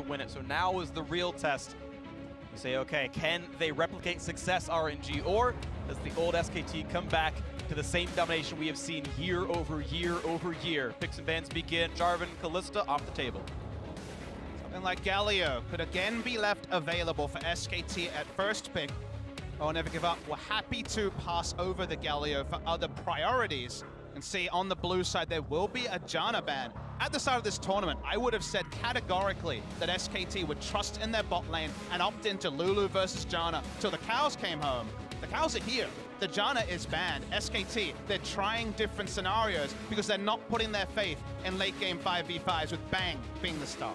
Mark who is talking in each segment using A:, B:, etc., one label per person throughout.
A: win it. So now is the real test. You say, okay, can they replicate success, RNG, or does the old SKT come back to the same domination we have seen year over year over year? Picks and bans begin. Jarvan, Kalista off the table.
B: Something like Galio could again be left available for SKT at first pick. Oh, never give up. We're happy to pass over the Galio for other priorities. And see, on the blue side, there will be a Janna ban. At the start of this tournament, I would have said categorically that SKT would trust in their bot lane and opt into Lulu versus Janna till the cows came home. The cows are here. The Janna is banned. SKT, they're trying different scenarios because they're not putting their faith in late game 5v5s with Bang being the star.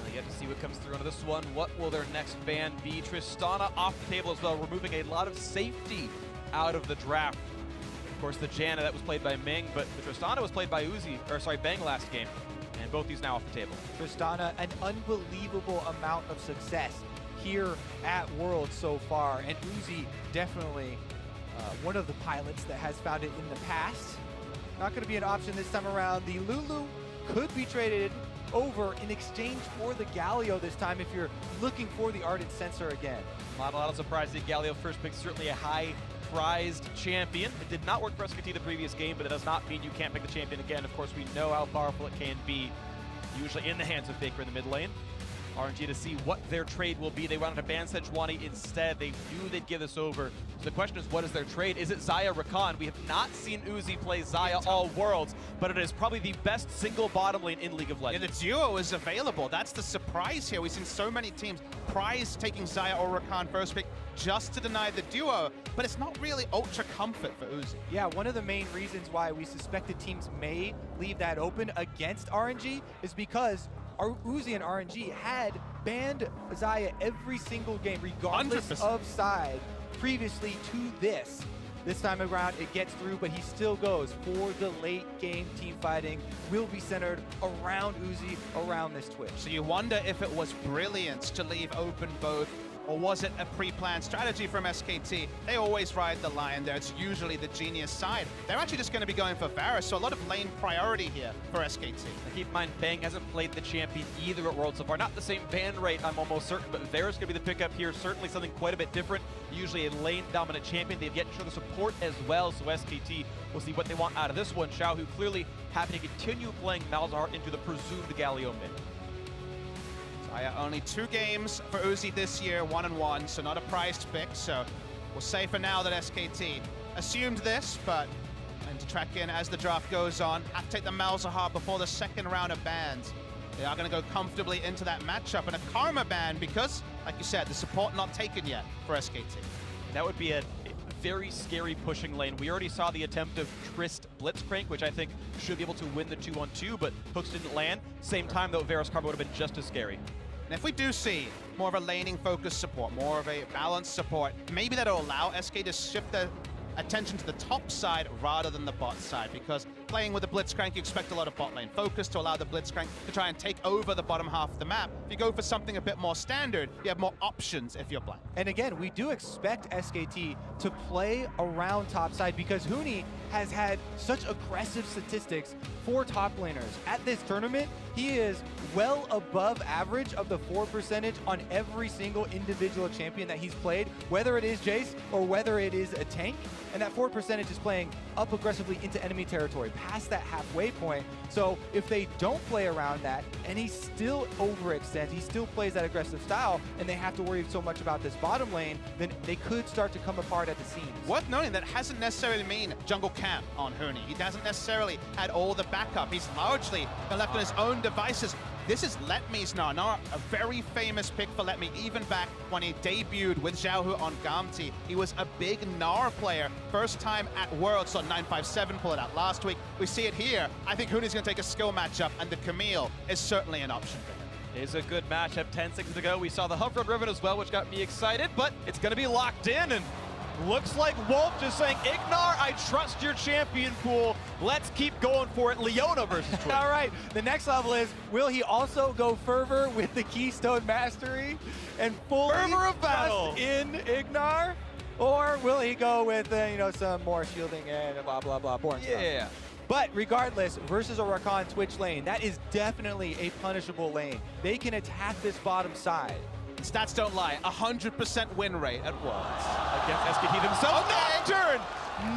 A: We get to see what comes through on this one. What will their next ban be? Tristana off the table as well, removing a lot of safety out of the draft. Of course, the Janna that was played by Ming, but the Tristana was played by Bang last game, and both these now off the table.
C: Tristana, an unbelievable amount of success here at Worlds so far, and Uzi definitely one of the pilots that has found it in the past. Not going to be an option this time around. The Lulu could be traded over in exchange for the Galio this time if you're looking for the Ardent Sensor again.
A: Not a lot of surprise. The Galio first pick, certainly a high prized champion. It did not work for SKT the previous game, but it does not mean you can't pick the champion again. Of course, we know how powerful it can be, usually in the hands of Faker in the mid lane. RNG to see what their trade will be. They wanted to ban Sejuani instead. They knew they'd give this over. So the question is, what is their trade? Is it Xayah Rakan? We have not seen Uzi play Xayah all Worlds, but it is probably the best single bottom lane in League of Legends.
B: Yeah, the duo is available. That's the surprise here. We've seen so many teams prize taking Xayah or Rakan first pick just to deny the duo, but it's not really ultra comfort for Uzi.
C: Yeah, one of the main reasons why we suspected teams may leave that open against RNG is because our Uzi and RNG had banned Xayah every single game, regardless
B: 100%.
C: of side, previously to this. This time around, it gets through, but he still goes for the late game team fighting. Will be centered around Uzi, around this Twitch.
B: So you wonder if it was brilliance to leave open both, or was it a pre-planned strategy from SKT? They always ride the line there. It's usually the genius side. They're actually just going to be going for Varus, so a lot of lane priority here for SKT.
A: Now keep in mind, Bang hasn't played the champion either at Worlds so far. Not the same ban rate, I'm almost certain, but Varus going to be the pickup here. Certainly something quite a bit different. Usually a lane-dominant champion. They've yet to show the support as well, so SKT will see what they want out of this one. Xiao, who clearly happy to continue playing Malzahar into the presumed Galio mid.
B: Xayah only 2 games for Uzi this year, 1-1, so not a prized pick. So we'll say for now that SKT assumed this, but and to track in as the draft goes on, have to take the Malzahar before the second round of bans. They are going to go comfortably into that matchup, and a Karma ban because, like you said, the support not taken yet for SKT.
A: That would be a very scary pushing lane. We already saw the attempt of Trist Blitzcrank, which I think should be able to win the 2-on-2, but hooks didn't land. Same time, though, Varus Karma would have been just as scary.
B: And if we do see more of a laning-focused support, more of a balanced support, maybe that'll allow SK to shift their attention to the top side rather than the bot side, because playing with the Blitzcrank, you expect a lot of bot lane focus to allow the Blitzcrank to try and take over the bottom half of the map. If you go for something a bit more standard, you have more options if you're blind.
C: And again, we do expect SKT to play around top side because Huni has had such aggressive statistics for top laners. At this tournament, he is well above average of the 4% on every single individual champion that he's played, whether it is Jace or whether it is a tank. And that 4% is playing up aggressively into enemy territory, past that halfway point. So if they don't play around that, and he still overextends, he still plays that aggressive style, and they have to worry so much about this bottom lane, then they could start to come apart at the seams.
B: Worth noting, that hasn't necessarily mean jungle camp on Huni. He hasn't necessarily had all the backup. He's largely been left on his own devices. This is Letme's Gnar. Gnar, a very famous pick for Letme, even back when he debuted with Xiaohu on Gamti. He was a big Gnar player. First time at Worlds, saw 957 pull it out last week. We see it here. I think Huni's going to take a skill matchup, and the Camille is certainly an option for him.
A: It's a good matchup. 10 seconds to go. We saw the Huff Riven as well, which got me excited, but it's going to be locked in, and looks like Wolf just saying, Ignar, I trust your champion pool. Let's keep going for it. Leona versus Twitch.
C: All right, the next level is, will he also go Fervor with the Keystone Mastery and fully
A: Fervor of battle
C: trust in Ignar? Or will he go with, some more shielding and blah, blah, blah, boring stuff?
A: Yeah.
C: But regardless, versus a Rakan Twitch lane, that is definitely a punishable lane. They can attack this bottom side.
B: Stats don't lie, 100% win rate at Worlds.
A: Against SKT themselves.
B: Okay.
A: Nocturne!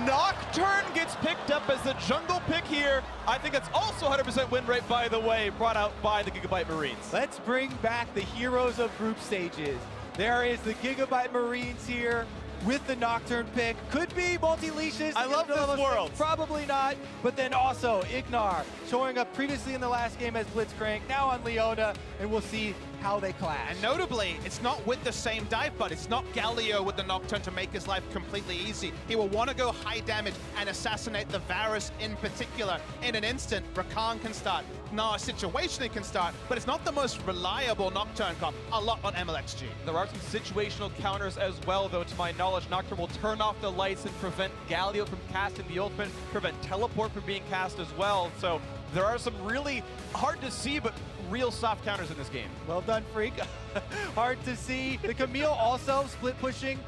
A: Nocturne gets picked up as the jungle pick here. I think it's also 100% win rate, by the way, brought out by the Gigabyte Marines.
C: Let's bring back the heroes of group stages. There is the Gigabyte Marines here with the Nocturne pick. Could be multi-leashes.
A: I love this world.
C: Probably not. But then also Ignar showing up previously in the last game as Blitzcrank, now on Leona, and we'll see how they clash.
B: And notably, it's not with the same dive, but it's not Galio with the Nocturne to make his life completely easy. He will want to go high damage and assassinate the Varus in particular. In an instant, Rakan can start. Gnar situationally can start, but it's not the most reliable Nocturne comp. A lot on MLXG.
A: There are some situational counters as well, though, to my knowledge. Nocturne will turn off the lights and prevent Galio from casting the ultimate, prevent Teleport from being cast as well. So there are some really hard to see, but real soft counters in this game.
C: Well done, Freak. Hard to see. The Camille also split pushing.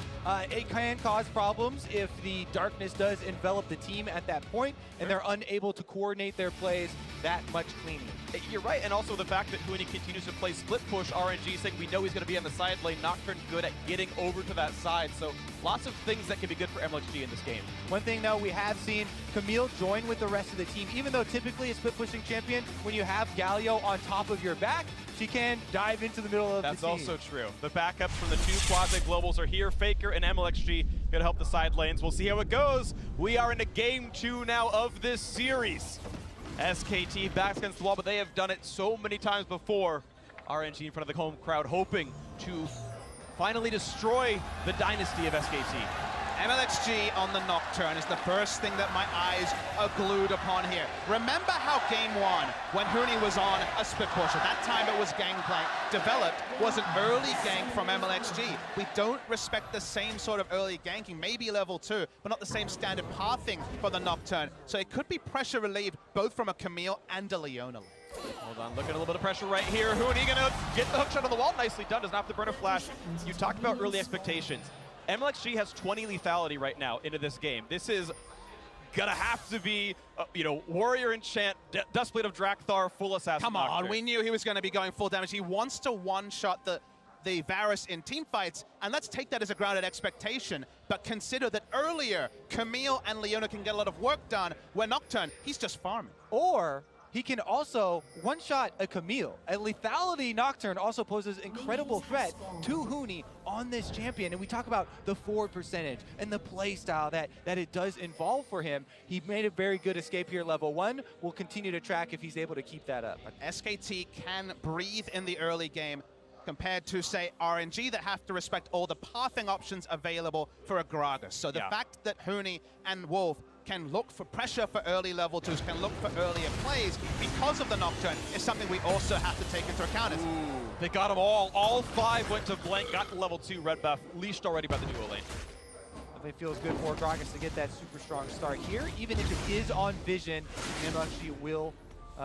C: It can cause problems if the darkness does envelop the team at that point, and they're unable to coordinate their plays that much cleanly.
A: You're right, and also the fact that Huni continues to play split push, RNG saying we know he's going to be on the side lane. Nocturne good at getting over to that side, so lots of things that can be good for MLXG in this game.
C: One thing, though, we have seen Camille join with the rest of the team. Even though typically a split pushing champion, when you have Galio on top of your back, she can dive into the middle of the team.
A: That's also true. The backups from the two Quasi Globals are here. Faker and MLXG going to help the side lanes. We'll see how it goes. We are into game 2 now of this series. SKT backs against the wall, but they have done it so many times before. RNG in front of the home crowd, hoping to finally destroy the dynasty of SKT.
B: MLXG on the Nocturne is the first thing that my eyes are glued upon here. Remember how game 1, when Huni was on a split push, at that time it was Gangplank, developed, was an early gank from MLXG. We don't respect the same sort of early ganking, maybe level 2, but not the same standard pathing for the Nocturne. So it could be pressure relieved both from a Camille and a Leona.
A: Hold on, looking at a little bit of pressure right here. Huni gonna get the hook shot on the wall. Nicely done, does not have to burn a flash. You talked about early expectations. MLXG has 20 lethality right now into this game. This is gonna have to be, Warrior Enchant, Dustblade of Drakthar, full assassin.
B: Come on,
A: Nocturne.
B: we knew he was gonna be going full damage. He wants to one-shot the Varus in team fights, and let's take that as a grounded expectation. But consider that earlier, Camille and Leona can get a lot of work done, where Nocturne, he's just farming.
C: Or he can also one-shot a Camille. A lethality Nocturne also poses incredible threat to Huni on this champion. And we talk about the forward percentage and the play style that it does involve for him. He made a very good escape here, level 1. We'll continue to track if he's able to keep that up.
B: But SKT can breathe in the early game compared to, say, RNG that have to respect all the pathing options available for a Gragas. So the fact that Huni and Wolf can look for pressure for early level 2s, can look for earlier plays because of the Nocturne is something we also have to take into account.
A: They got them all. All 5 went to blank, got the level 2 red buff, leashed already by the duo lane.
C: It feels good for Gragas to get that super strong start here. Even if it is on vision, MLXG will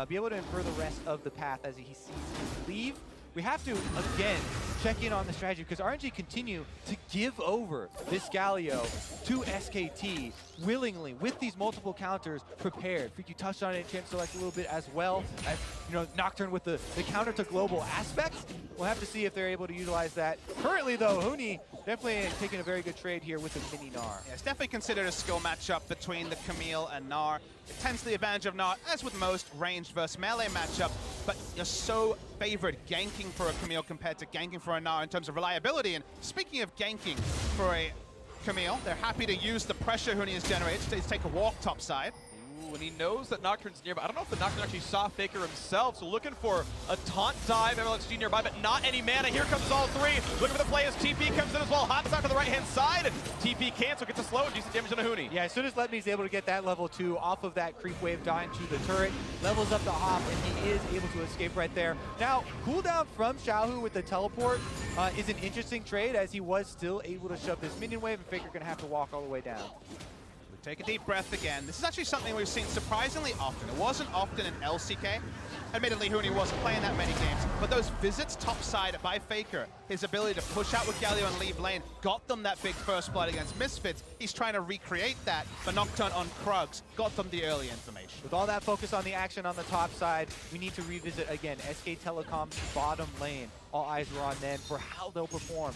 C: be able to infer the rest of the path as he sees him leave. We have to, again, check in on the strategy because RNG continue to give over this Galio to SKT willingly with these multiple counters prepared. Freak, you touched on it in Champ Select a little bit as well as, Nocturne with the counter to global aspects. We'll have to see if they're able to utilize that. Currently, though, Huni definitely taking a very good trade here with the mini Gnar.
B: Yeah, it's definitely considered a skill matchup between the Camille and Gnar. It tends to the advantage of Gnar, as with most ranged versus melee matchups, but you're so favored ganking for a Camille compared to ganking for a Gnar in terms of reliability. And speaking of ganking for a Camille, they're happy to use the pressure Huni has generated to take a walk top side.
A: Ooh, and he knows that Nocturne's nearby. I don't know if the Nocturne actually saw Faker himself, so looking for a taunt dive, MLXG nearby, but not any mana. Here comes all 3. Looking for the play as TP comes in as well. Hot side to the right-hand side, and TP cancel, gets a slow and decent damage on a Huni.
C: Yeah, as soon as Letme's able to get that level 2 off of that creep wave dying to the turret, levels up the hop, and he is able to escape right there. Now, cooldown from Xiaohu with the teleport is an interesting trade, as he was still able to shove this minion wave, and Faker gonna have to walk all the way down.
B: Take a deep breath again. This is actually something we've seen surprisingly often. It wasn't often in LCK, Admittedly, Huni wasn't playing that many games, but those visits topside by Faker, his ability to push out with Galio and leave lane, got them that big first blood against Misfits. He's trying to recreate that, but Nocturne on Krugs got them the early information.
C: With all that focus on the action on the top side, we need to revisit again SK Telecom's bottom lane. All eyes were on them for how they'll perform.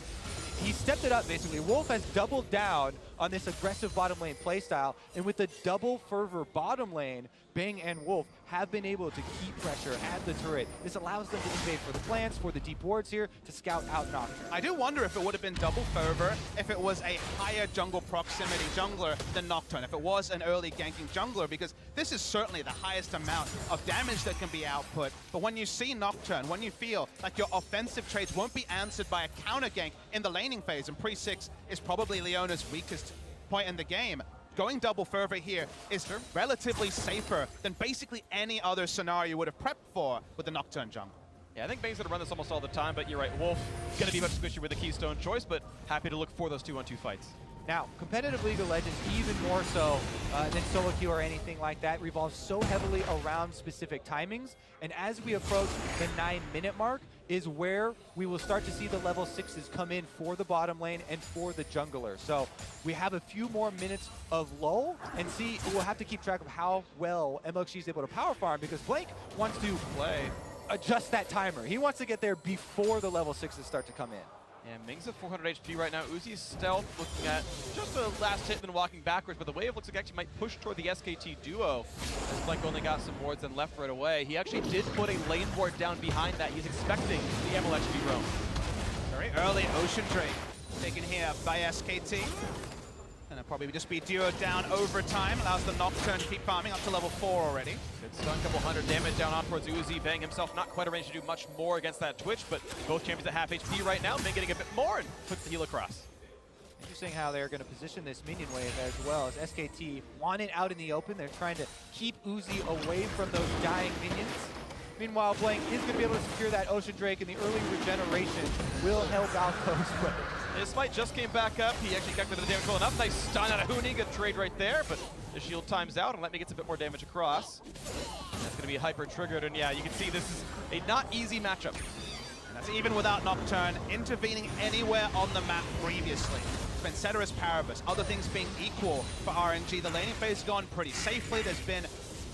C: He stepped it up basically. Wolf has doubled down on this aggressive bottom lane playstyle, and with the double fervor bottom lane, Bang and Wolf have been able to keep pressure at the turret. This allows them to invade for the plants, for the deep wards here, to scout out Nocturne.
B: I do wonder if it would have been double fervor if it was a higher jungle proximity jungler than Nocturne, if it was an early ganking jungler, because this is certainly the highest amount of damage that can be output. But when you see Nocturne, when you feel like your offensive traits won't be answered by a counter gank in the laning phase, and Pre-6 is probably Leona's weakest point in the game, going double fervor here is relatively safer than basically any other scenario you would have prepped for with the Nocturne jungle.
A: Yeah, I think Bang's going to run this almost all the time, but you're right, Wolf going to be much squishier with the Keystone choice, but happy to look for those 2-on-2 fights.
C: Now, competitive League of Legends, even more so than solo queue or anything like that, revolves so heavily around specific timings. And as we approach the 9-minute mark is where we will start to see the level 6s come in for the bottom lane and for the jungler. So we have a few more minutes of lull, and see, we'll have to keep track of how well MLXG is able to power farm, because Blake wants to adjust that timer. He wants to get there before the level 6s start to come in.
A: Yeah, Ming's at 400 HP right now. Uzi's stealth looking at just the last hit, then walking backwards, but the wave looks like actually might push toward the SKT duo, as Blank only got some wards and left right away. He actually did put a lane ward down behind that. He's expecting the MLXG roam.
B: Very early Ocean Drake taken here by SKT. And it'll probably just be duoed down over time, allows the Nocturne to keep farming up to level 4 already.
A: Good stun, couple hundred damage down on towards Uzi. Bang himself not quite arranged to do much more against that Twitch, but both champions at half HP right now. Bang getting a bit more and puts the heal across.
C: Interesting how they're going to position this minion wave as well, as SKT want it out in the open. They're trying to keep Uzi away from those dying minions. Meanwhile, Blank is going to be able to secure that Ocean Drake, and the early regeneration will help out those players.
A: His smite just came back up. He actually calculated the damage well enough. Nice stun out of Huni. Good trade right there, but the shield times out and let me get a bit more damage across. That's going to be hyper triggered, and yeah, you can see this is a not easy matchup.
B: And that's even without Nocturne intervening anywhere on the map previously. It's been Ceteris Paribus, other things being equal for RNG. The laning phase has gone pretty safely. There's been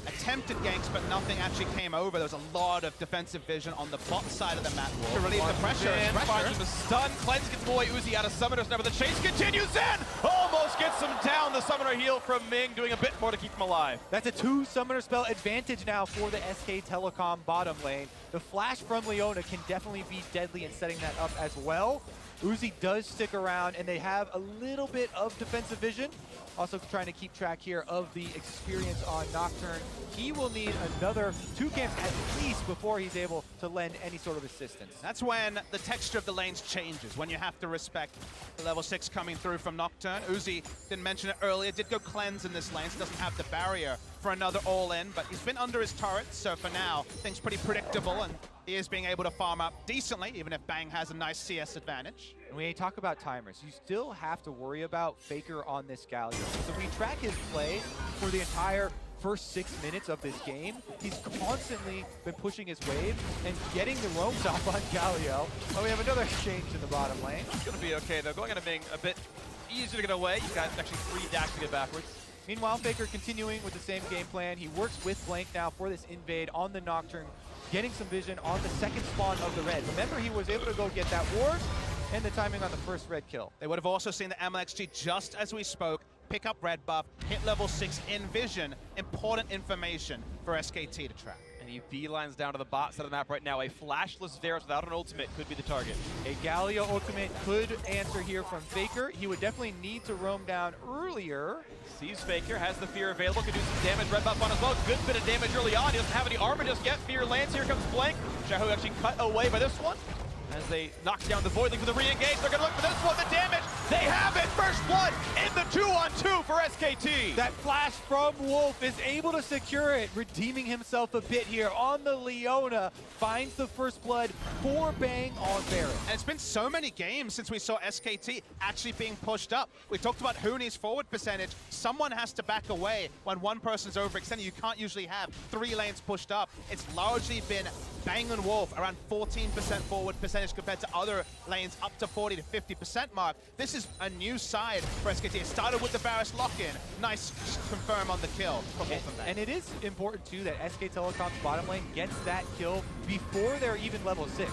B: attempted ganks, but nothing actually came over. There was a lot of defensive vision on the bot side of the map to relieve the pressure.
A: Finds the stun. Cleanse gets boy Uzi out of Summoner's Never. The chase continues in! Almost gets him down. The Summoner heal from Ming, doing a bit more to keep him alive.
C: That's a 2 Summoner spell advantage now for the SK Telecom bottom lane. The flash from Leona can definitely be deadly in setting that up as well. Uzi does stick around, and they have a little bit of defensive vision. Also trying to keep track here of the experience on Nocturne. He will need another 2 camps at least before he's able to lend any sort of assistance.
B: That's when the texture of the lanes changes, when you have to respect the level 6 coming through from Nocturne. Uzi, didn't mention it earlier, did go cleanse in this lane, so doesn't have the barrier for another all-in, but he's been under his turret, so for now, things pretty predictable, and he is being able to farm up decently, even if Bang has a nice CS advantage.
C: And when you talk about timers, you still have to worry about Faker on this Galio. So we track his play for the entire first 6 minutes of this game. He's constantly been pushing his wave and getting the roams off on Galio. Oh, we have another exchange in the bottom lane.
A: It's going to be okay, though. Going on to being a bit easier to get away. You've got actually 3 dacks to get backwards.
C: Meanwhile, Faker continuing with the same game plan. He works with Blank now for this invade on the Nocturne, getting some vision on the second spawn of the red. Remember, he was able to go get that ward and the timing on the first red kill.
B: They would have also seen the MLXG, just as we spoke, pick up red buff, hit level 6 in vision. Important information for SKT to track.
A: And he beelines down to the bot side of the map right now. A flashless Varus without an ultimate could be the target.
C: A Galio ultimate could answer here from Faker. He would definitely need to roam down earlier.
A: Sees Faker, has the Fear available, can do some damage. Red buff on as well. Good bit of damage early on. He doesn't have any armor just yet. Fear lands. Here comes Blank. Shahu actually cut away by this one. as they knock down the Voidling for the re-engage. They're gonna look for this one, the damage. They have it, first blood in the 2-on-2 for SKT.
C: That flash from Wolf is able to secure it, redeeming himself a bit here on the Leona. Finds the first blood for Bang on Baron.
B: And it's been so many games since we saw SKT actually being pushed up. We talked about Huni's forward percentage. Someone has to back away when one person's overextended. You can't usually have 3 lanes pushed up. It's largely been Bang and Wolf, around 14% forward percentage compared to other lanes up to 40 to 50% mark. This is a new side for SKT. It started with the Varus lock-in. Nice confirm on the kill from Wolf and Bang.
C: And it is important too that SK Telecom's bottom lane gets that kill before they're even level 6.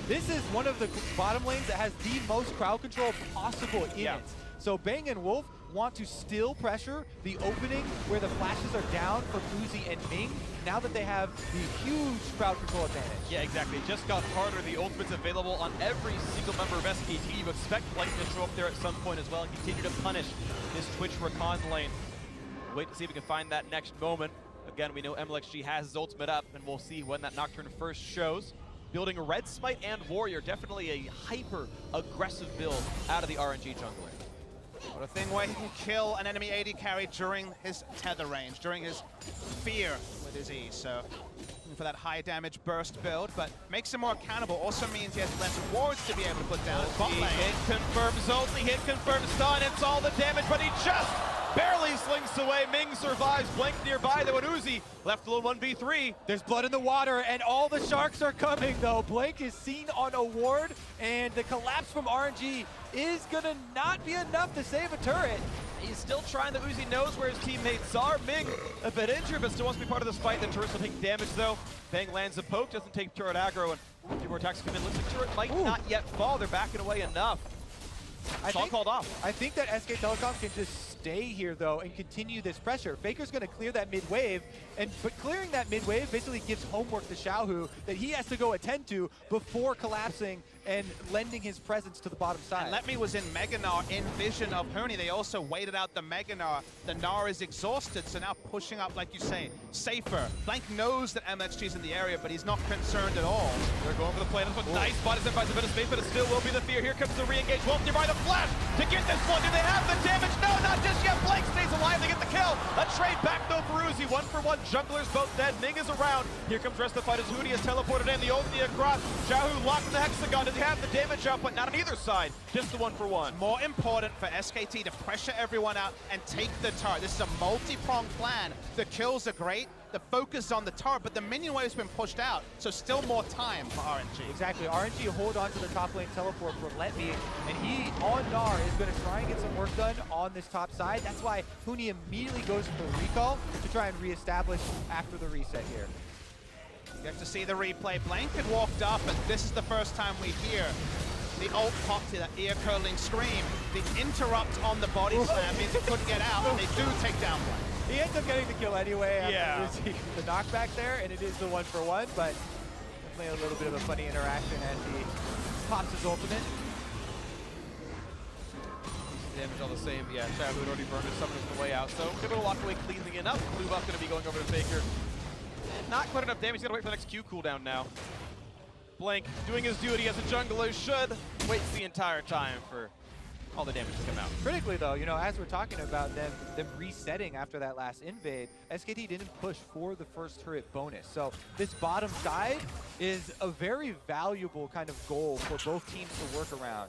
C: This is one of the bottom lanes that has the most crowd control possible in it. So Bang and Wolf want to still pressure the opening where the flashes are down for Uzi and Ming, now that they have the huge crowd control advantage.
A: Yeah, exactly. It just got harder. The ultimate's available on every single member of SKT. You expect Blink to show up there at some point as well and continue to punish this Twitch Rakan lane. Wait to see if we can find that next moment. Again, we know MLXG has his ultimate up, and we'll see when that Nocturne first shows. Building a Red Smite and Warrior, definitely a hyper-aggressive build out of the RNG jungler.
B: What a thing where he can kill an enemy AD carry during his tether range, during his fear with his E. So looking for that high damage burst build, but makes him more accountable. Also means he has less wards to be able to put down.
A: Hit confirms only, hit confirms stun, it's all the damage, but he just barely slinks away. Ming survives, Blink nearby though, and Uzi left alone 1v3.
C: There's blood in the water, and all the sharks are coming, though. Blink is seen on a ward, and the collapse from RNG is gonna not be enough to save a turret.
A: He's still trying. The Uzi knows where his teammates are. Ming a bit injured, but still wants to be part of this fight. The turrets will take damage, though. Bang lands a poke, doesn't take turret aggro, and 3 more attacks come in. Looks like turret might not yet fall. They're backing away enough. It's all called off.
C: I think that SK Telecom can just stay here, though, and continue this pressure. Faker's going to clear that mid wave, but clearing that mid wave basically gives homework to Xiaohu that he has to go attend to before collapsing and lending his presence to the bottom side.
B: And Letme was in Mega Gnar in vision of Huni. They also waited out the Mega Gnar. The Gnar is exhausted, so now pushing up, like you say, safer. Blank knows that MXG's in the area, but he's not concerned at all.
A: They're going for the play. This one's nice. Spot is in by a bit of space, but it still will be the fear. Here comes the re-engage. Wolf nearby the flash to get this one. Do they have the damage? No, not just yet. Blake stays alive. They get the kill. A trade back though for Uzi. 1-for-1. Junglers both dead. Ming is around. Here comes the rest of the fight as Huni has teleported in. The ulti across. Xiaohu locked in the hexagon. Does he have the damage output? Not on either side. Just the 1-for-1.
B: More important for SKT to pressure everyone out and take the turret. This is a multi-pronged plan. The kills are great. The focus is on the turret, but the minion wave's been pushed out, so still more time for RNG.
C: Exactly. RNG hold on to the top lane teleport for Letme, and he, on Gnar, is going to try and get some work done on this top side. That's why Huni immediately goes for the recall to try and reestablish after the reset here.
B: You have to see the replay. Blank had walked up, and this is the first time we hear the ult pop to that ear-curling scream. The interrupt on the body slam means it couldn't get out, and they do take down Blank.
C: He ends up getting the kill anyway after the knockback there, and it is the 1-for-1, but definitely a little bit of a funny interaction as he pops his ultimate.
A: Damage all the same. Yeah, Xiaohu had already burned his summon on the way out, so able to walk away cleanly enough. Blue buff going to be going over to Faker. Not quite enough damage. He's got to wait for the next Q cooldown now. Blank doing his duty as a jungler should. Waits the entire time for all the damage to come out.
C: Critically though, you know, as we're talking about them resetting after that last invade, SKT didn't push for the first turret bonus. So this bottom side is a very valuable kind of goal for both teams to work around.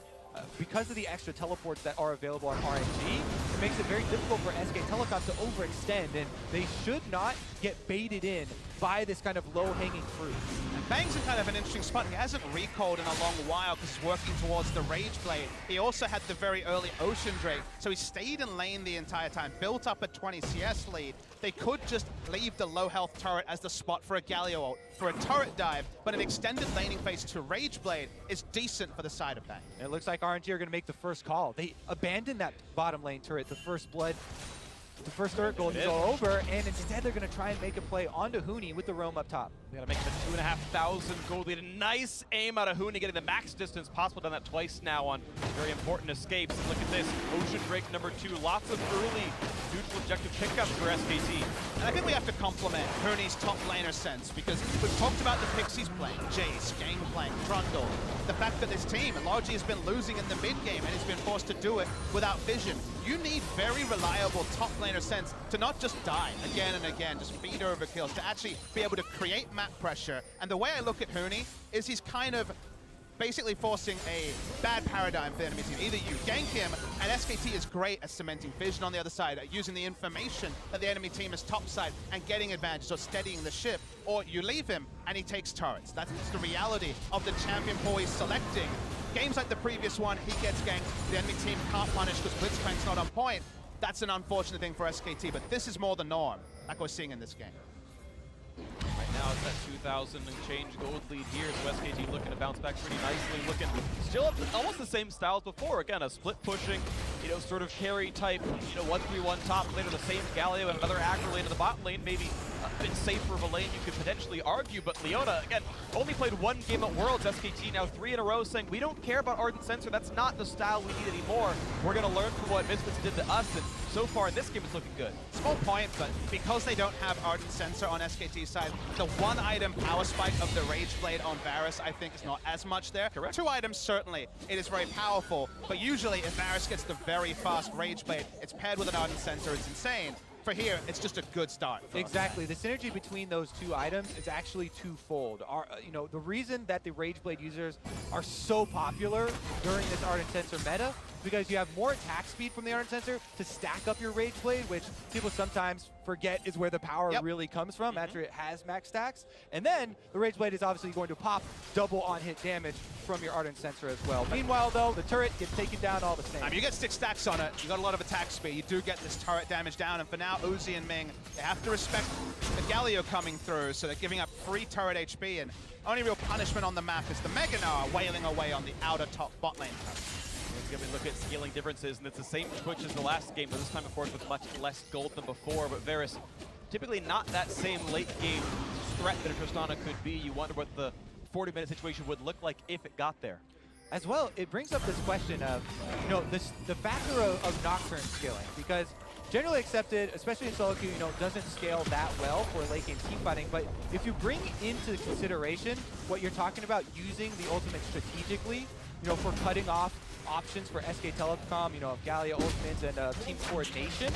C: Because of the extra teleports that are available on RNG, it makes it very difficult for SK Telecom to overextend, and they should not get baited in by this kind of low-hanging fruit.
B: And Bang's in kind of an interesting spot. He hasn't recalled in a long while because he's working towards the Rage Blade. He also had the very early Ocean Drake, so he stayed in lane the entire time, built up a 20 CS lead. They could just leave the low-health turret as the spot for a Galio ult, for a turret dive, but an extended laning phase to Rage Blade is decent for the side of Bang.
C: It looks like RNG are going to make the first call. They abandoned that bottom lane turret, the first blood, The first turret gold is all over, and instead they're going to try and make a play onto Huni with the roam up top.
A: They gotta make it a 2,500 gold lead. A nice aim out of Huni, getting the max distance possible. Done that twice now on very important escapes. And look at this, Ocean Drake number 2. Lots of early neutral objective pickups for SKT.
B: And I think we have to compliment Huni's top laner sense, because we've talked about the Pixies playing, Jace, Gangplank, Trundle. The fact that this team largely has been losing in the mid game and has been forced to do it without vision. You need very reliable top laner sense to not just die again and again, just feed overkills, to actually be able to create map pressure. And the way I look at Huni is he's kind of basically forcing a bad paradigm for the enemy team. Either you gank him, and SKT is great at cementing vision on the other side, at using the information that the enemy team is topside and getting advantage or steadying the ship, or you leave him and he takes turrets. That's just the reality of the champion pool he's selecting. Games like the previous one, he gets ganked, the enemy team can't punish because Blitzcrank's not on point. That's an unfortunate thing for SKT, but this is more the norm, like we're seeing in this game.
A: Right now it's that 2,000 and change gold lead here, so SKT looking to bounce back pretty nicely, looking still at almost the same style as before. Again, a split pushing, sort of carry type, 1-3-1 top laner, the same Galio and another aggro lane to the bot lane, maybe a bit safer of a lane you could potentially argue, but Leona, again, only played one game at Worlds. SKT now 3 in a row saying, we don't care about Ardent Sensor, that's not the style we need anymore. We're going to learn from what Misfits did to us, and so far in this game it's looking good.
B: Small point, but because they don't have Ardent Sensor on SKT's side, the one item power spike of the Rage Blade on Varus, I think, is not as much there.
A: Correct.
B: 2 items, certainly, it is very powerful, but usually if Varus gets the very fast Rage Blade, it's paired with an Ardent Sensor, it's insane. For here, it's just a good start.
C: Exactly. The synergy between those 2 items is actually twofold. The reason that the Rage Blade users are so popular during this Ardent Sensor meta is because you have more attack speed from the Ardent Sensor to stack up your Rage Blade, which people sometimes forget is where the power really comes from after it has max stacks. And then the Rage Blade is obviously going to pop double on-hit damage from your Ardent Sensor as well. Meanwhile, though, the turret gets taken down all the same.
B: You get 6 stacks on it, you got a lot of attack speed, you do get this turret damage down, and for now, Uzi and Ming, they have to respect the Galio coming through, so they're giving up free turret HP, and only real punishment on the map is the Mega Gnar wailing away on the outer top bot lane turret.
A: We're going to look at scaling differences, and it's the same Twitch as the last game, but this time, of course, with much less gold than before. But Varus, typically not that same late game threat that a Tristana could be. You wonder what the 40-minute situation would look like if it got there.
C: As well, it brings up this question of, the factor of Nocturne scaling, because generally accepted, especially in solo queue, doesn't scale that well for late game team fighting. But if you bring into consideration what you're talking about, using the ultimate strategically, for cutting off options for SK Telecom, of Galio ultimates and team coordination,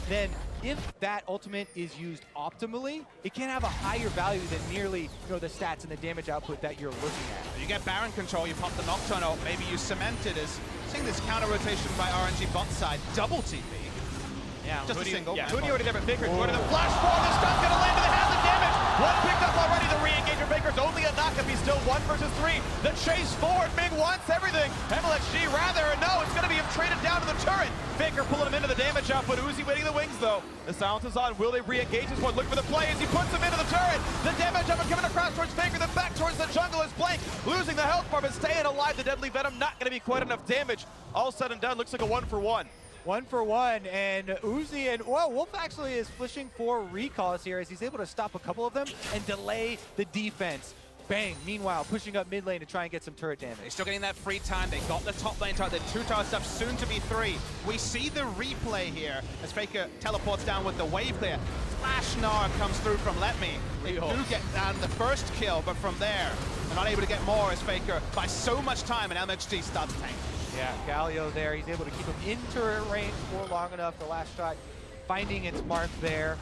C: then if that ultimate is used optimally, it can have a higher value than merely, the stats and the damage output that you're looking at.
B: You get Baron control, you pop the Nocturne ult, maybe you cement it as seeing this counter rotation by RNG bot side, double TP.
A: Yeah,
B: just a single.
A: Yeah, Huni already there, but Faker going to the flash forward. This stuff's going to land to the hazard damage. One picked up already. The re-engage for Faker's only a knock-up. He's still 1 versus 3. The chase forward. Ming wants everything. MLXG rather, and no, it's going to be him traded down to the turret. Faker pulling him into the damage output. Uzi waiting the wings, though. The silence is on. Will they re-engage this one? Look for the play as he puts him into the turret. The damage output coming across towards Faker. Then back towards the jungle is Blank. Losing the health bar, but staying alive. The Deadly Venom not going to be quite enough damage. All said and done, looks like a 1-for-1.
C: 1-for-1, and Uzi and Wolf actually is pushing for recalls here as he's able to stop a couple of them and delay the defense. Bang, meanwhile, pushing up mid lane to try and get some turret damage.
B: They're still getting that free time. They got the top lane turret. They're 2 turrets up, soon to be 3. We see the replay here as Faker teleports down with the wave clear. Flash Gnar comes through from Let Me. They do get down the first kill, but from there, they're not able to get more as Faker buys so much time and MXG starts tanking.
C: Yeah, Galio there, he's able to keep him in turret range for long enough. The last shot finding its mark there.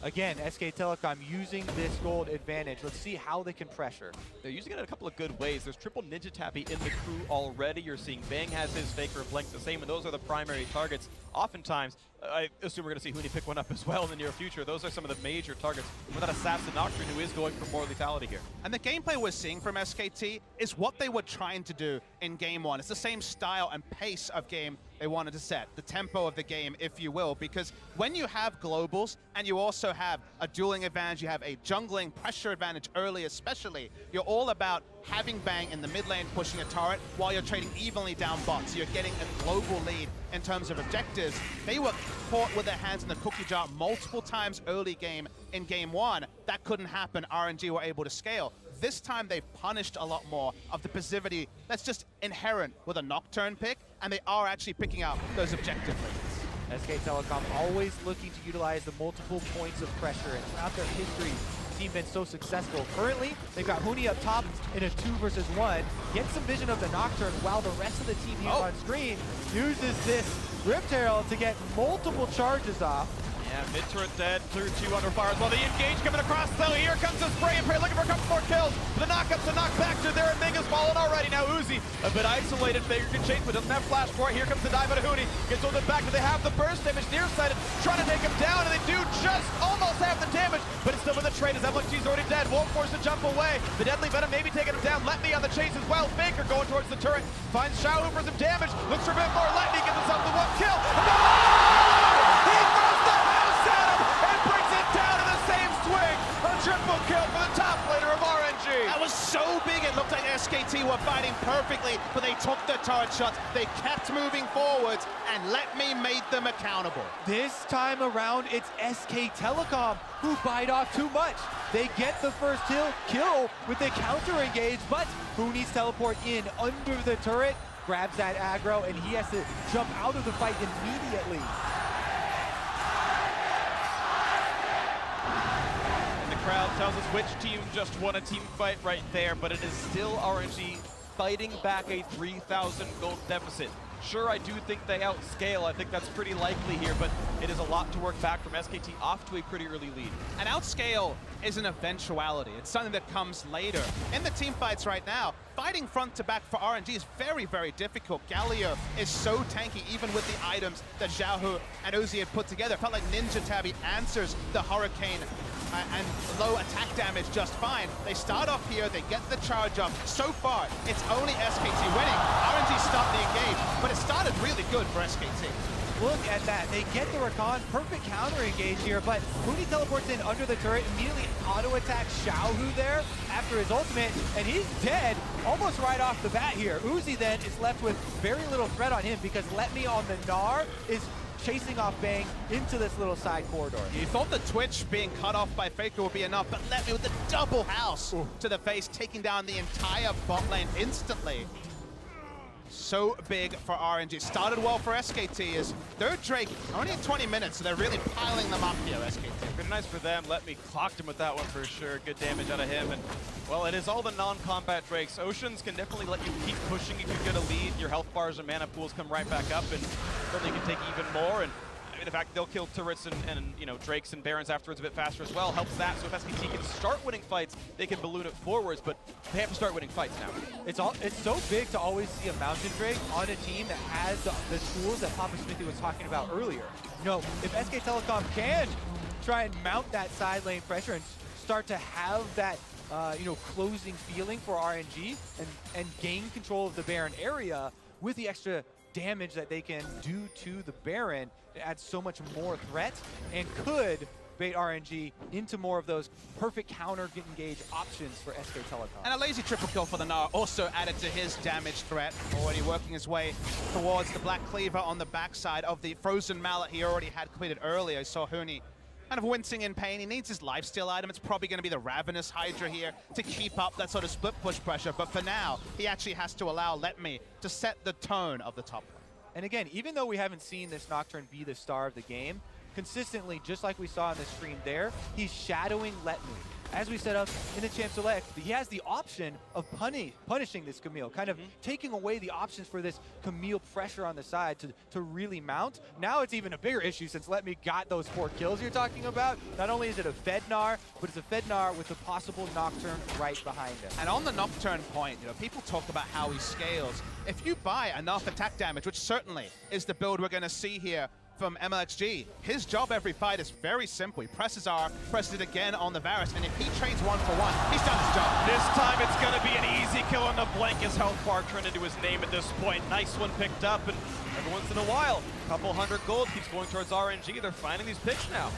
C: Again, SK Telecom using this gold advantage. Let's see how they can pressure.
A: They're using it in a couple of good ways. There's triple Ninja Tappy in the crew already. You're seeing Bang has his, Faker and Blank the same, and those are the primary targets. Oftentimes, I assume we're going to see Huni pick one up as well in the near future. Those are some of the major targets without Assassin Nocturne, who is going for more lethality here.
B: And the gameplay we're seeing from SKT is what they were trying to do in Game 1. It's the same style and pace of game they wanted to set, the tempo of the game, if you will, because when you have globals and you also have a dueling advantage, you have a jungling pressure advantage early especially, you're all about having Bang in the mid lane pushing a turret while you're trading evenly down bot, so you're getting a global lead in terms of objectives. They were caught with their hands in the cookie jar multiple times early game in game one. That couldn't happen. RNG were able to scale. This time they've punished a lot more of the passivity that's just inherent with a Nocturne pick, and they are actually picking up those objective leads.
C: SK Telecom always looking to utilize the multiple points of pressure, and throughout their history, the team been so successful. Currently, they've got Huni up top in a 2 versus 1. Get some vision of the Nocturne while the rest of the team here on screen uses this Riptail to get multiple charges off.
A: Yeah, mid-turret dead, clear 2 under fire as well. The engage coming across though. Here comes the spray and pray, looking for a couple more kills. The knockup's a knockback to there, and Ming has fallen already. Now Uzi, a bit isolated. Faker can chase, but doesn't have flash for it. Here comes the dive out of Huni. Gets a little bit back, but they have the burst damage nearsighted, trying to take him down, and they do just almost have the damage, but it's still with the trade as MLG's already dead. Won't force to jump away. The deadly venom maybe taking him down. Let me on the chase as well. Faker going towards the turret, finds Xiaohu for some damage, looks for a bit more. Let me gets himself the 1 kill. He throws the house at him and brings it down in the same swing. A triple kill for the top laner of RNG.
B: That was so big, it looked like SKT were fighting perfectly, but they took the turret shots, they kept moving forwards, and Let Me made them accountable.
C: This time around, it's SK Telecom who bite off too much. They get the first kill with the counter engage, but Huni's teleport in under the turret, grabs that aggro, and he has to jump out of the fight immediately.
A: Crowd tells us which team just won a team fight right there, but it is still RNG fighting back a 3,000 gold deficit. Sure, I do think they outscale. I think that's pretty likely here, but it is a lot to work back from SKT off to a pretty early lead.
B: An outscale is an eventuality. It's something that comes later. In the team fights right now, fighting front to back for RNG is very, very difficult. Galio is so tanky, even with the items that Xiaohu and Uzi have put together. It felt like Ninja Tabby answers the Hurricane and low attack damage just fine. They start off here, they get the charge up. So far, it's only SKT winning. RNG stopped the engage, but it started really good for SKT.
C: Look at that. They get the Rakan. Perfect counter engage here, but Huni teleports in under the turret, immediately auto-attacks Xiaohu there after his ultimate, and he's dead almost right off the bat here. Uzi then is left with very little threat on him because Let Me on the Gnar is chasing off Bang into this little side corridor.
B: You thought the Twitch being cut off by Faker would be enough, but Let Me with the double house to the face, taking down the entire bot lane instantly. So big for RNG. Started well for SKT as third Drake only in 20 minutes, so they're really piling them up here, SKT.
A: Pretty nice for them. Let Me clocked him with that one for sure. Good damage out of him. And well, it is all the non-combat Drakes. Oceans can definitely let you keep pushing if you get a lead. Your health bars and mana pools come right back up, and certainly can take even more. And I mean, in fact, they'll kill turrets and you know, Drakes and Barons afterwards a bit faster as well. Helps that. So if SKT can start winning fights, they can balloon it forwards, but they have to start winning fights now.
C: It's so big to always see a Mountain Drake on a team that has the tools that Papa Smithy was talking about earlier. You know, if SK Telecom can try and mount that side lane pressure and start to have that you know, closing feeling for RNG and gain control of the Baron area with the extra damage that they can do to the Baron, it adds so much more threat and could bait RNG into more of those perfect counter engage options for SK Telecom.
B: And a lazy triple kill for the Gnar also added to his damage threat, already working his way towards the Black Cleaver on the backside of the Frozen Mallet he already had completed earlier. Saw Huni kind of wincing in pain. He needs his lifesteal item. It's probably going to be the Ravenous Hydra here to keep up that sort of split push pressure. But for now, he actually has to allow Let Me to set the tone of the top lane.
C: And again, even though we haven't seen this Nocturne be the star of the game, consistently, just like we saw on the screen there, he's shadowing Let Me. As we set up in the Champ Select, he has the option of punishing this Camille, kind of taking away the options for this Camille pressure on the side to really mount. Now it's even a bigger issue since Let Me got those 4 kills you're talking about. Not only is it a Fed Gnar, but it's a Fed Gnar with a possible Nocturne right behind him.
B: And on the Nocturne point, you know, people talk about how he scales. If you buy enough attack damage, which certainly is the build we're going to see here from MLXG. His job every fight is very simple. He presses R, presses it again on the Varus, and if he trades 1-for-1, he's done his job.
A: This time it's going to be an easy kill on the Blank. His health bar turned into his name at this point. Nice one picked up, and every once in a while, a couple hundred gold keeps going towards RNG. They're finding these picks now.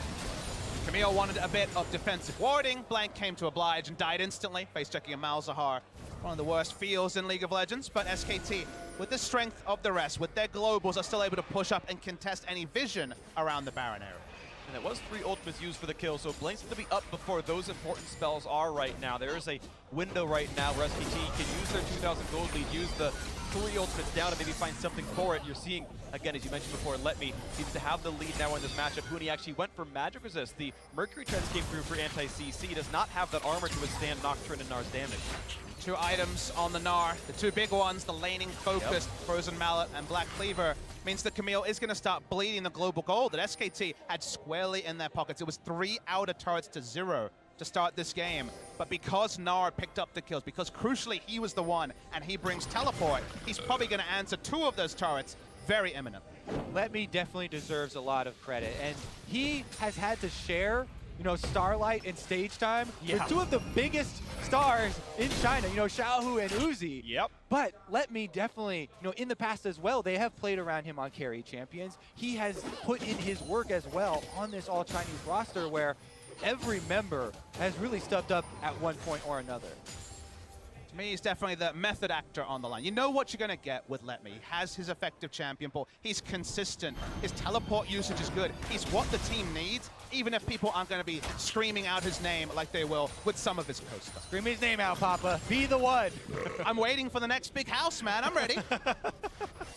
B: Camille wanted a bit of defensive warding. Blank came to oblige and died instantly, face-checking a Malzahar. One of the worst feels in League of Legends, but SKT, with the strength of the rest, with their globals, are still able to push up and contest any vision around the Baron area.
A: And it was 3 ultimates used for the kill, so Blank's going to be up before those important spells are right now. There is a window right now where SKT can use their 2,000 gold lead, use the 3 ultimates down and maybe find something for it. You're seeing, again, as you mentioned before, Let Me seems to have the lead now in this matchup. Huni actually went for magic resist. The Mercury Treads came through for anti-CC. Does not have that armor to withstand Nocturne and Nar's damage.
B: 2 items on the Gnar, the 2 big ones, the laning focused Frozen Mallet and Black Cleaver, means that Camille is going to start bleeding the global gold that SKT had squarely in their pockets. It was 3 outer turrets to 0 to start this game. But because Gnar picked up the kills, because crucially he was the one and he brings teleport, he's probably going to answer 2 of those turrets very imminent.
C: Let Me definitely deserves a lot of credit, and he has had to share, you know, Starlight and stage time with 2 of the biggest stars in China, you know, Xiaohu and Uzi.
A: Yep.
C: But Let Me definitely, you know, in the past as well, they have played around him on carry champions. He has put in his work as well on this all-Chinese roster where every member has really stepped up at one point or another.
B: To me, he's definitely the method actor on the line. You know what you're going to get with Let Me. He has his effective champion ball. He's consistent. His teleport usage is good. He's what the team needs, even if people aren't going to be screaming out his name like they will with some of his co-stars.
C: Scream his name out, Papa. Be the one.
B: I'm waiting for the next big house, man. I'm ready.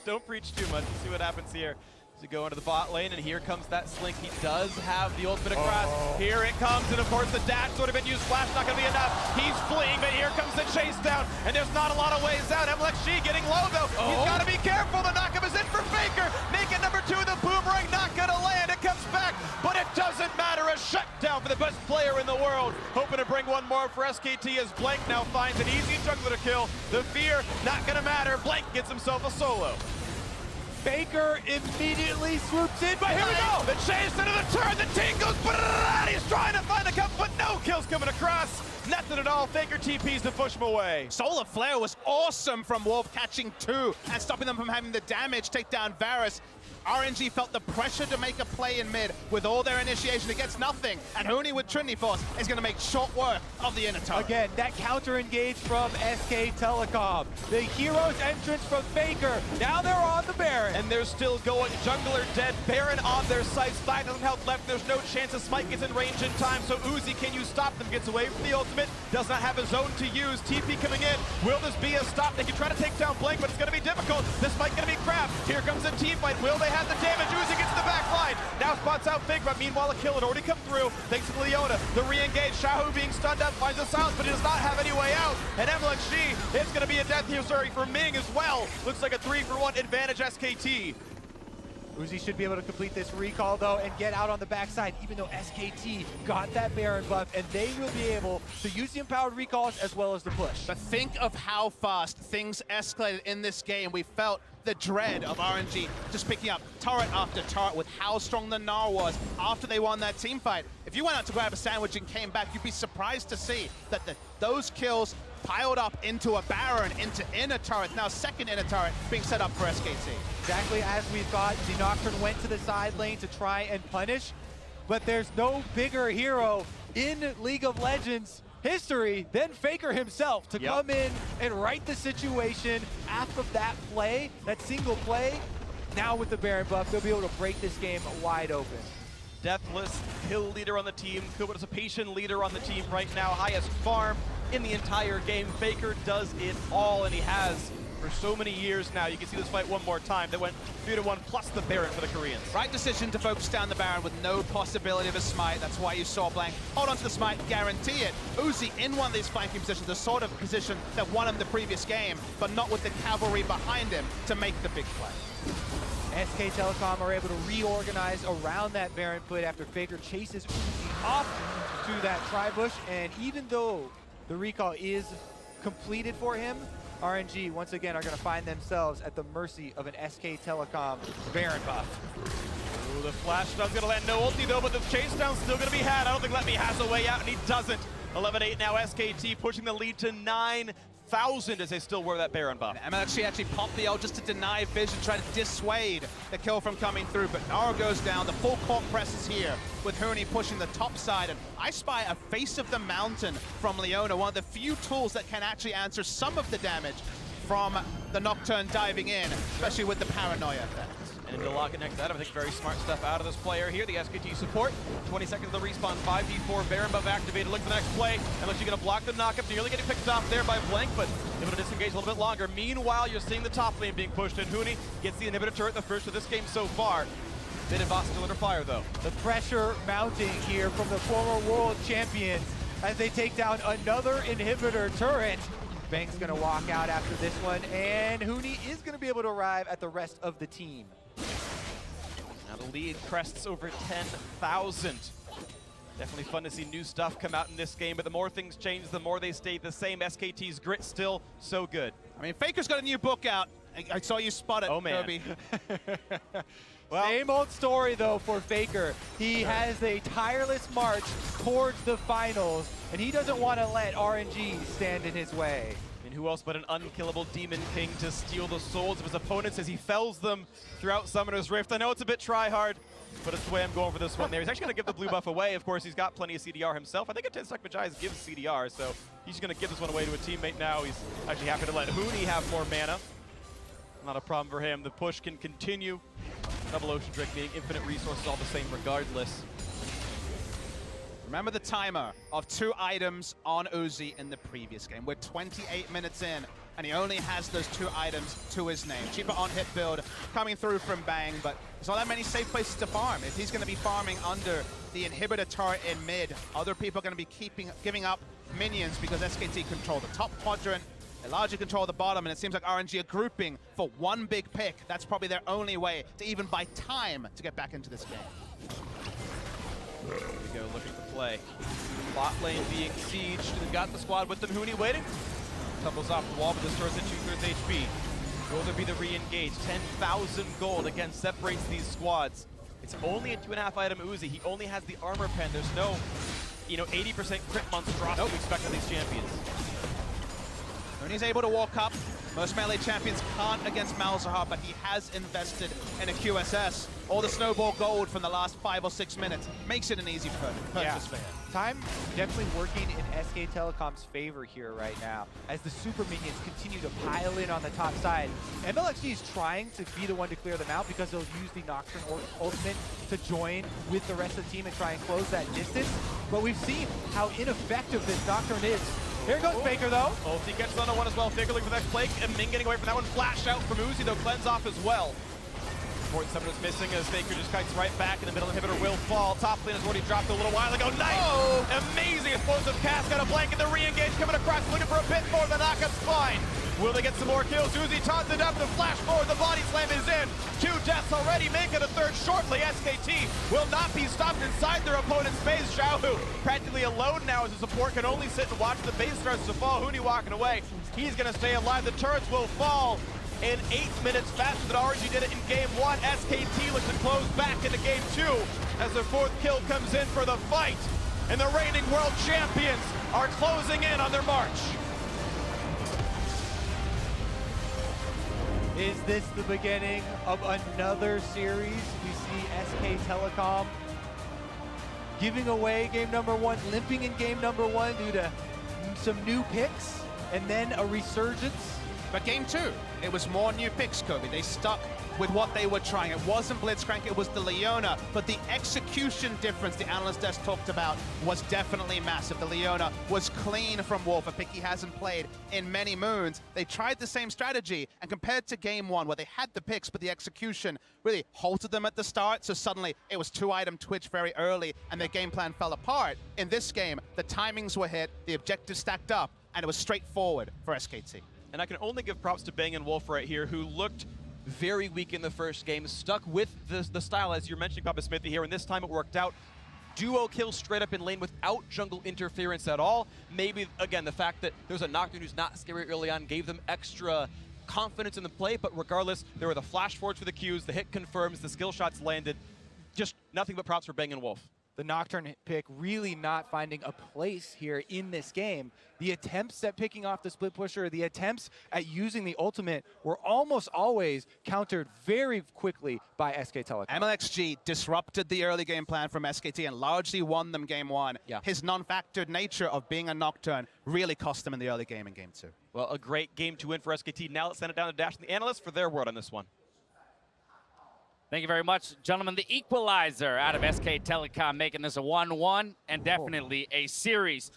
A: Don't preach too much. Let's see what happens here. To go into the bot lane, and here comes that Slink. He does have the ultimate across. Here it comes, and of course the dash sort of been used. Flash not going to be enough. He's fleeing, but here comes the chase down, and there's not a lot of ways out. MLXG getting low, though. He's got to be careful. The knockup is in for Faker. Make it number 2. The boomerang not going to land. It comes back, but it doesn't matter. A shutdown for the best player in the world. Hoping to bring one more for SKT as Blank now finds an easy jungler to kill. The fear not going to matter. Blank gets himself a solo.
C: Faker immediately swoops in, but here we go!
A: The chase into the turn, the team goes, he's trying to find the cup, but no kills coming across. Nothing at all. Faker TPs to push him away.
B: Solar Flare was awesome from Wolf, catching 2 and stopping them from having the damage take down Varus. RNG felt the pressure to make a play in mid with all their initiation. It gets nothing, and Huni with Trinity Force is going to make short work of the inner turret.
C: Again, that counter engage from SK Telecom. The hero's entrance from Faker. Now they're on the Baron.
A: And they're still going. Jungler dead. Baron on their sights. 5,000 health left. There's no chance a Smite gets in range in time. So Uzi, can you stop them? Gets away from the ultimate. Does not have his own to use. TP coming in. Will this be a stop? They can try to take down Blank, but it's going to be difficult. This might going to be crap. Here comes a team fight. Will they have the damage? Uzi gets the back line. Now spots out Fig, but meanwhile a kill had already come through. Thanks to Leona. The re-engage. Xiaohu being stunned up finds a silence, but he does not have any way out. And MLXG, it's going to be a death here, sorry, for Ming as well. Looks like a 3-for-1 advantage SKT.
C: Uzi should be able to complete this recall, though, and get out on the backside, even though SKT got that Baron buff, and they will be able to use the empowered recalls as well as the push.
B: But think of how fast things escalated in this game. We felt the dread of RNG just picking up turret after turret with how strong the Gnar was after they won that team fight. If you went out to grab a sandwich and came back, you'd be surprised to see that those kills piled up into a Baron, into inner turret, now second inner turret being set up for SKT.
C: Exactly as we thought. The Nocturne went to the side lane to try and punish, but there's no bigger hero in League of Legends history than Faker himself to come in and right the situation after that play, that single play. Now with the Baron buff, they'll be able to break this game wide open.
A: Deathless kill leader on the team. Kubota's a patient leader on the team right now. Highest farm in the entire game. Faker does it all, and he has for so many years now. You can see this fight one more time. That went 3-1 plus the Baron for the Koreans.
B: Right decision to focus down the Baron with no possibility of a smite. That's why you saw Blank hold on to the smite, guarantee it. Uzi in one of these flanking positions, the sort of position that won him the previous game, but not with the cavalry behind him to make the big play.
C: SK Telecom are able to reorganize around that Baron put after Faker chases Uzi off to that tri-bush, and even though the recall is completed for him, RNG once again are going to find themselves at the mercy of an SK Telecom Baron buff.
A: Ooh, the flash stuff's gonna land, no ulti though, but the chase down's still gonna be had. I don't think Let Me has a way out, and he doesn't. 11-8 now, SKT pushing the lead to 9,000 as they still wear that Baron buff.
B: MLXG actually popped the ult just to deny Vision, try to dissuade the kill from coming through, but Nara goes down. The full court presses here with Huni pushing the top side, and I spy a Face of the Mountain from Leona, one of the few tools that can actually answer some of the damage from the Nocturne diving in, especially with the paranoia effect.
A: And into lock it next to that, I think very smart stuff out of this player here. The SKT support, 20 seconds of the respawn, 5v4, Baron buff activated. Look for the next play, unless you're gonna block the knockup. Nearly getting picked off there by Blank, but able to disengage a little bit longer. Meanwhile, you're seeing the top lane being pushed, and Huni gets the inhibitor turret, the first of this game so far. Bit and Boss still under fire though.
C: The pressure mounting here from the former world champions as they take down another inhibitor turret. Bang's gonna walk out after this one, and Huni is gonna be able to arrive at the rest of the team.
A: Now the lead crests over 10,000. Definitely fun to see new stuff come out in this game, but the more things change, the more they stay the same. SKT's grit still so good.
B: I mean, Faker's got a new book out. I saw you spot it,
A: Oh, man.
B: Kirby.
C: Well, same old story though for Faker. He has a tireless march towards the finals, and he doesn't want to let RNG stand in his way.
A: And who else but an unkillable Demon King to steal the souls of his opponents as he fells them throughout Summoner's Rift. I know it's a bit try-hard, but it's the way I'm going for this one there. He's actually going to give the blue buff away. Of course, he's got plenty of CDR himself. I think a 10-stack Majias gives CDR, so he's going to give this one away to a teammate now. He's actually happy to let Huni have more mana. Not a problem for him. The push can continue. Double Ocean Drake being infinite resources, all the same regardless.
B: Remember the timer of 2 items on Uzi in the previous game. We're 28 minutes in, and he only has those 2 items to his name. Cheaper on-hit build coming through from Bang, but there's not that many safe places to farm. If he's going to be farming under the inhibitor turret in mid, other people are going to be giving up minions because SKT control the top quadrant. They largely control the bottom, and it seems like RNG are grouping for one big pick. That's probably their only way to even buy time to get back into this game.
A: Here we go, looking for play. Bot lane being sieged. They've got the squad with them. Huni waiting. Tumbles off the wall, but this turret's at 2/3 HP. Will there be the re-engage? 10,000 gold, again, separates these squads. It's only a 2.5 item Uzi. He only has the armor pen. There's no, 80% crit monstrosity to expect of these champions.
B: When he's able to walk up, most melee champions can't against Malzahar, but he has invested in a QSS. All the snowball gold from the last 5 or 6 minutes makes it an easy purchase for him.
C: Time definitely working in SK Telecom's favor here right now as the super minions continue to pile in on the top side. MLXG is trying to be the one to clear them out because they'll use the Nocturne ultimate to join with the rest of the team and try and close that distance. But we've seen how ineffective this Nocturne is. Here goes Faker though.
A: Oh, he gets another one as well. Faker looking for the next play. And Ming getting away from that one. Flash out from Uzi, though. Cleanse off as well. Important Summoner's missing as Faker just kites right back in the middle. Inhibitor will fall. Top lane is already dropped a little while ago. Nice!
B: Oh.
A: Amazing explosive cast out of Blank, and the re-engage coming across. Looking for a bit more. The knockup's fine. Will they get some more kills? Uzi taunts it up. The flash forward. The body slam is in. 2 deaths already. Make it a third shortly. SKT will not be stopped inside their opponent's base. Xiaohu practically alone now as the support can only sit and watch the base starts to fall. Huni walking away. He's going to stay alive. The turrets will fall in 8 minutes faster than RNG did it in game 1. SKT looks to close back into game 2 as their 4th kill comes in for the fight. And the reigning world champions are closing in on their march.
C: Is this the beginning of another series? We see SK Telecom giving away game number 1, limping in game number 1 due to some new picks, and then a resurgence.
B: But game 2, it was more new picks, Kobe. They stuck with what they were trying. It wasn't Blitzcrank, it was the Leona, but the execution difference the analyst desk talked about was definitely massive. The Leona was clean from Wolf, a pick he hasn't played in many moons. They tried the same strategy, and compared to game 1, where they had the picks, but the execution really halted them at the start, so suddenly it was 2-item Twitch very early, and their game plan fell apart. In this game, the timings were hit, the objectives stacked up, and it was straightforward for SKT.
A: And I can only give props to Bang and Wolf right here, who looked very weak in the first game, stuck with the style, as you're mentioning, Papa Smithy here, and this time it worked out. Duo kills straight up in lane without jungle interference at all. Maybe, again, the fact that there's a Nocturne who's not scary early on gave them extra confidence in the play, but regardless, there were the flash forwards for the Qs, the hit confirms, the skill shots landed. just nothing but props for Bang and Wolf.
C: The Nocturne pick really not finding a place here in this game. The attempts at picking off the split pusher, the attempts at using the ultimate were almost always countered very quickly by SK Telecom.
B: MLXG disrupted the early game plan from SKT and largely won them game 1.
A: Yeah.
B: His non-factored nature of being a Nocturne really cost them in the early game in game 2.
A: Well, a great game to win for SKT. Now let's send it down to Dash and the analysts for their word on this one.
D: Thank you very much, gentlemen. The equalizer out of SK Telecom, making this a 1-1 and definitely a series.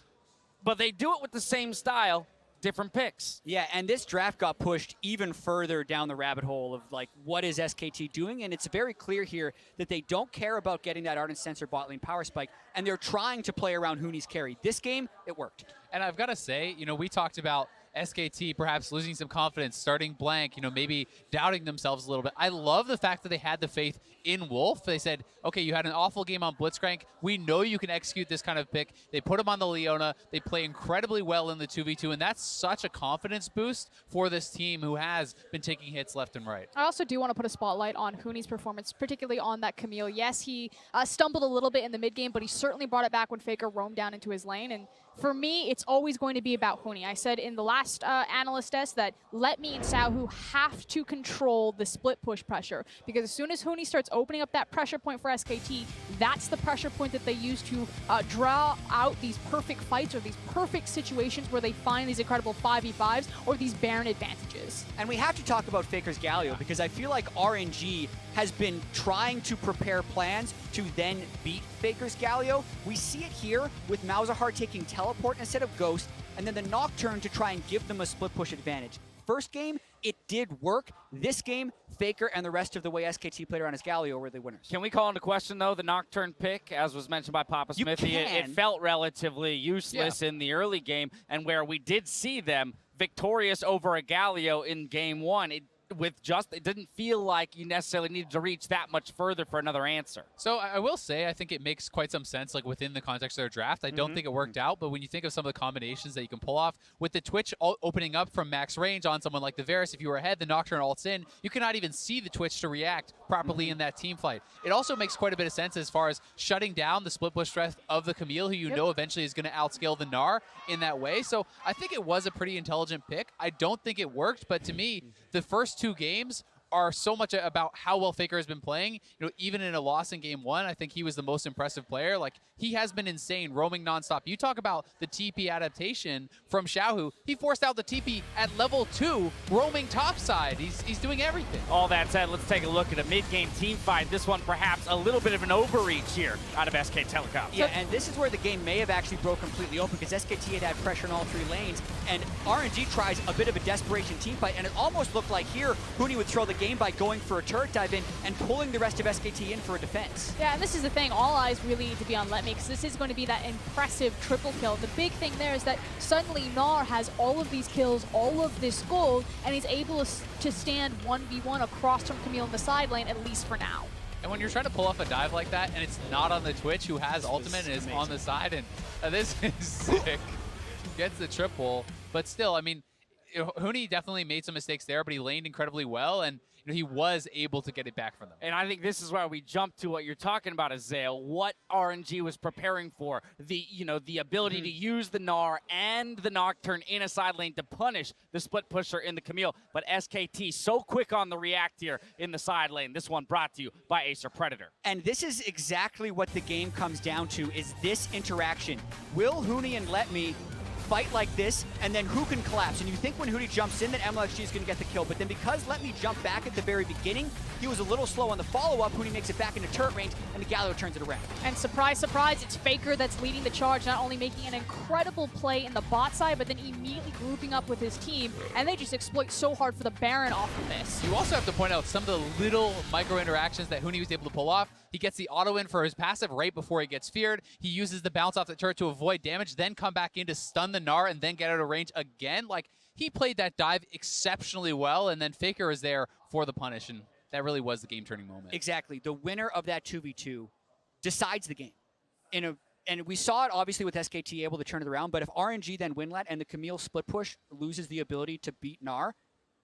D: But they do it with the same style, different picks.
E: Yeah, and this draft got pushed even further down the rabbit hole of, like, what is SKT doing? And it's very clear here that they don't care about getting that Ardent Sensor bot lane power spike, and they're trying to play around Huni's carry. This game, it worked.
F: And I've got to say, we talked about SKT perhaps losing some confidence, starting blank, maybe doubting themselves a little bit. I love the fact that they had the faith in Wolf. They said, okay, you had an awful game on Blitzcrank. We know you can execute this kind of pick. They put him on the Leona. They play incredibly well in the 2v2, and that's such a confidence boost for this team who has been taking hits left and right.
G: I also do want to put a spotlight on Huni's performance, particularly on that Camille. Yes, he stumbled a little bit in the mid game, but he certainly brought it back when Faker roamed down into his lane. And for me, it's always going to be about Huni. I said in the last analyst test that Let Me and Saohu have to control the split push pressure, because as soon as Huni starts opening up that pressure point for SKT, that's the pressure point that they use to draw out these perfect fights or these perfect situations where they find these incredible 5v5s or these Baron advantages.
E: And we have to talk about Faker's Galio, because I feel like RNG has been trying to prepare plans to then beat Faker's Galio. We see it here with Malzahar taking Teleport instead of Ghost, and then the Nocturne to try and give them a split push advantage. First game, it did work. This game, Faker and the rest of the way SKT played around his Galio were the winners.
D: Can we call into question, though, the Nocturne pick, as was mentioned by Papa Smithy? It felt relatively useless in the early game, and where we did see them victorious over a Galio in game 1, it didn't feel like you necessarily needed to reach that much further for another answer.
F: So I will say, I think it makes quite some sense, like within the context of their draft. I don't think it worked out, but when you think of some of the combinations that you can pull off, with the Twitch opening up from max range on someone like the Varus, if you were ahead, the Nocturne ults in, you cannot even see the Twitch to react properly in that team fight. It also makes quite a bit of sense as far as shutting down the split push threat of the Camille, who you know eventually is going to outscale the Gnar in that way. So I think it was a pretty intelligent pick. I don't think it worked, but to me, the first 2 games are so much about how well Faker has been playing. Even in a loss in game 1, I think he was the most impressive player. Like, he has been insane, roaming nonstop. You talk about the TP adaptation from Xiaohu. He forced out the TP at level 2, roaming topside. He's doing everything.
D: All that said, let's take a look at a mid-game team fight. This one perhaps a little bit of an overreach here out of SK Telecom.
E: Yeah, and this is where the game may have actually broke completely open, because SKT had pressure in all 3 lanes, and RNG tries a bit of a desperation team fight, and it almost looked like here Huni would throw the game by going for a turret dive in and pulling the rest of SKT in for a defense.
G: Yeah, and this is the thing. All eyes really need to be on Let Me, because this is going to be that impressive triple kill. The big thing there is that suddenly Gnar has all of these kills, all of this gold, and he's able to stand 1v1 across from Camille in the side lane, at least for now.
F: And when you're trying to pull off a dive like that, and it's not on the Twitch, who has ultimate and is on the side, and this is sick. Gets the triple, but still, I mean, Huni definitely made some mistakes there, but he laned incredibly well, and he was able to get it back from them.
D: And I think this is where we jump to what you're talking about, Azale. What RNG was preparing for, the ability to use the Gnar and the Nocturne in a side lane to punish the split pusher in the Camille. But SKT so quick on the react here in the side lane. This one brought to you by Acer Predator.
E: And this is exactly what the game comes down to, is this interaction. Will Huni and Let Me fight like this, and then who can collapse? And you think when Huni jumps in that MLXG is going to get the kill, but then because Let Me jump back at the very beginning, he was a little slow on the follow-up. Huni makes it back into turret range, and the Galio turns it around.
G: And surprise, surprise, it's Faker that's leading the charge, not only making an incredible play in the bot side, but then immediately grouping up with his team, and they just exploit so hard for the Baron off of this.
F: You also have to point out some of the little micro interactions that Huni was able to pull off. He gets the auto in for his passive right before he gets feared. He uses the bounce off the turret to avoid damage, then come back in to stun the Gnar and then get out of range again. Like, he played that dive exceptionally well, and then Faker was there for the punish, and that really was the game-turning moment.
E: Exactly. The winner of that 2v2 decides the game. And we saw it, obviously, with SKT able to turn it around, but if RNG then winlet and the Camille split push loses the ability to beat Gnar,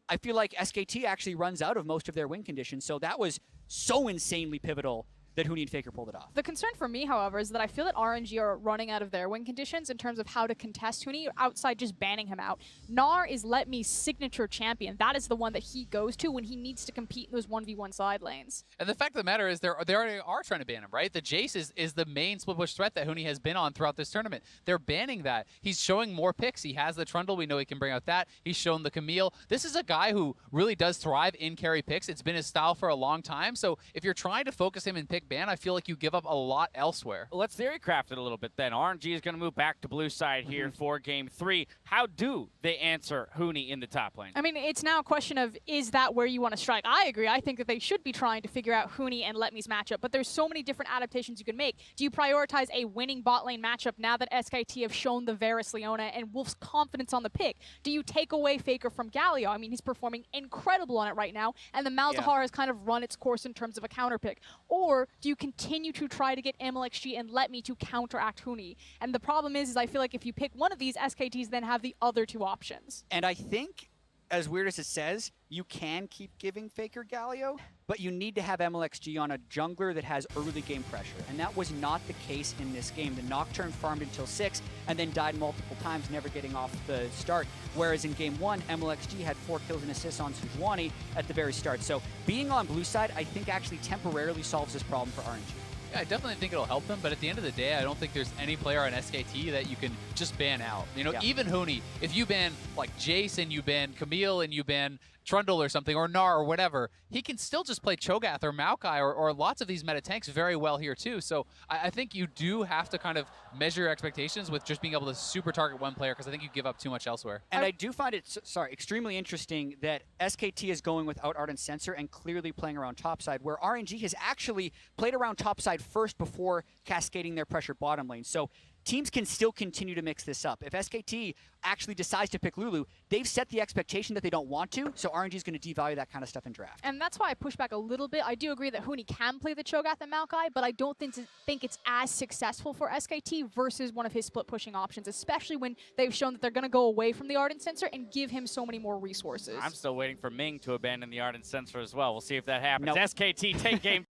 E: I feel like SKT actually runs out of most of their win conditions, so that was so insanely pivotal that Huni and Faker pulled it off.
G: The concern for me, however, is that I feel that RNG are running out of their win conditions in terms of how to contest Huni outside just banning him out. Gnar is Let Me's signature champion. That is the one that he goes to when he needs to compete in those 1v1 side lanes.
F: And the fact of the matter is they already are trying to ban him, right? The Jace is the main split push threat that Huni has been on throughout this tournament. They're banning that. He's showing more picks. He has the Trundle. We know he can bring out that. He's shown the Camille. This is a guy who really does thrive in carry picks. It's been his style for a long time. So if you're trying to focus him in pick ban, I feel like you give up a lot elsewhere.
D: Let's theory craft it a little bit then. RNG is going to move back to blue side here for game 3. How do they answer Huni in the top lane?
G: I mean, it's now a question of, is that where you want to strike? I agree. I think that they should be trying to figure out Huni and Let Me's matchup, but there's so many different adaptations you can make. Do you prioritize a winning bot lane matchup now that SKT have shown the Varus, Leona, and Wolf's confidence on the pick? Do you take away Faker from Galio? I mean, he's performing incredible on it right now, and the Malzahar has kind of run its course in terms of a counter pick. Or do you continue to try to get MLXG and Let Me to counteract Huni? And the problem is I feel like if you pick one of these, SKTs then have the other two options.
E: And I think, as weird as it says, you can keep giving Faker Galio, but you need to have MLXG on a jungler that has early game pressure. And that was not the case in this game. The Nocturne farmed until 6 and then died multiple times, never getting off the start. Whereas in game 1, MLXG had 4 kills and assists on Sejuani at the very start. So being on blue side, I think actually temporarily solves this problem for RNG.
F: Yeah, I definitely think it'll help them, but at the end of the day, I don't think there's any player on SKT that you can just ban out. You know, even Huni, if you ban like Jace and you ban Camille and you ban Trundle or something, or Gnar or whatever, he can still just play Cho'Gath or Maokai or lots of these meta tanks very well here too. So I think you do have to kind of measure your expectations with just being able to super target one player, because I think you give up too much elsewhere.
E: And I do find it, extremely interesting that SKT is going without Ardent Sensor and clearly playing around topside, where RNG has actually played around topside first before cascading their pressure bottom lane. So teams can still continue to mix this up. If SKT actually decides to pick Lulu, they've set the expectation that they don't want to, so RNG is going to devalue that kind of stuff in draft.
G: And that's why I push back a little bit. I do agree that Huni can play the Cho'Gath and Maokai, but I don't think it's as successful for SKT versus one of his split pushing options, especially when they've shown that they're going to go away from the Ardent Sensor and give him so many more resources.
D: I'm still waiting for Ming to abandon the Ardent Sensor as well. We'll see if that happens. SKT take game